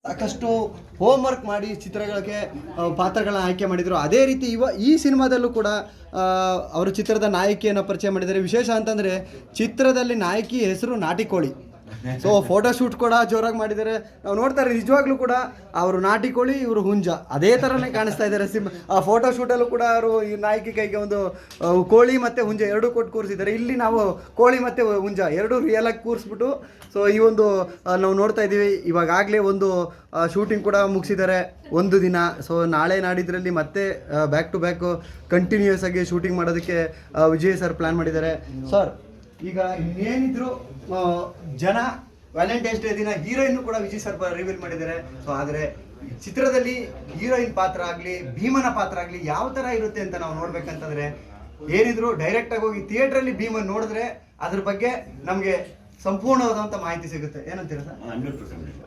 ಸಾಕಷ್ಟು ಹೋಮ್ವರ್ಕ್ ಮಾಡಿ ಚಿತ್ರಗಳಿಗೆ ಪಾತ್ರಗಳನ್ನ ಆಯ್ಕೆ ಮಾಡಿದರು. ಅದೇ ರೀತಿ ಈ ಸಿನಿಮಾದಲ್ಲೂ ಕೂಡ ಅವರು ಚಿತ್ರದ ನಾಯಕಿಯನ್ನು ಪರಿಚಯ ಮಾಡಿದ್ದಾರೆ. ವಿಶೇಷ ಅಂತಂದರೆ ಚಿತ್ರದಲ್ಲಿ ನಾಯಕಿ ಹೆಸರು ನಾಟಿಕೋಳಿ. ಸೊ ಫೋಟೋಶೂಟ್ ಕೂಡ ಜೋರಾಗಿ ಮಾಡಿದ್ದಾರೆ. ನಾವು ನೋಡ್ತಾರೆ ನಿಜವಾಗ್ಲೂ ಕೂಡ ಅವರು ನಾಟಿಕೋಳಿ, ಇವರು ಹುಂಜ ಅದೇ ಥರನೇ ಕಾಣಿಸ್ತಾ ಇದ್ದಾರೆ. ಆ ಫೋಟೋಶೂಟಲ್ಲೂ ಕೂಡ ಅವರು ಈ ನಾಯಕಿ ಕೈಗೆ ಒಂದು ಕೋಳಿ ಮತ್ತು ಹುಂಜ ಎರಡೂ ಕೊಟ್ಟು ಕೂರಿಸಿದ್ದಾರೆ. ಇಲ್ಲಿ ನಾವು ಕೋಳಿ ಮತ್ತು ಹುಂಜ ಎರಡೂ ರಿಯಲಾಗಿ ಕೂರಿಸ್ಬಿಟ್ಟು ಸೊ ಈ ಒಂದು ನಾವು ನೋಡ್ತಾ ಇದ್ದೀವಿ. ಇವಾಗಲೇ ಒಂದು ಶೂಟಿಂಗ್ ಕೂಡ ಮುಗಿಸಿದ್ದಾರೆ ಒಂದು ದಿನ. ಸೊ ನಾಳೆ ನಾಡಿದ್ರಲ್ಲಿ ಮತ್ತೆ ಬ್ಯಾಕ್ ಟು ಬ್ಯಾಕ್ ಕಂಟಿನ್ಯೂಯಸ್ ಆಗಿ ಶೂಟಿಂಗ್ ಮಾಡೋದಕ್ಕೆ ವಿಜಯ್ ಸರ್ ಪ್ಲ್ಯಾನ್ ಮಾಡಿದ್ದಾರೆ. ಸರ್ ಈಗ ಇನ್ನೇನಿದ್ರು ಜನ ವ್ಯಾಲೆಂಟೈನ್ಸ್ ಡೇ ದಿನ ಹೀರೋಯಿನ್ ಕೂಡ ವಿಜಯ್ ಸರ್ ರಿವೀಲ್ ಮಾಡಿದ್ದಾರೆ. ಸೊ ಆದರೆ ಚಿತ್ರದಲ್ಲಿ ಹೀರೋಯಿನ್ ಪಾತ್ರ ಆಗಲಿ ಭೀಮನ ಪಾತ್ರ ಆಗಲಿ ಯಾವ ಥರ ಇರುತ್ತೆ ಅಂತ ನಾವು ನೋಡ್ಬೇಕಂತಂದ್ರೆ ಏನಿದ್ರು ಡೈರೆಕ್ಟಾಗಿ ಹೋಗಿ ಥಿಯೇಟ್ರಲ್ಲಿ ಭೀಮನ್ ನೋಡಿದ್ರೆ ಅದ್ರ ಬಗ್ಗೆ ನಮಗೆ ಸಂಪೂರ್ಣವಾದಂಥ ಮಾಹಿತಿ ಸಿಗುತ್ತೆ. ಏನಂತೀರ ಸರ್? 100%.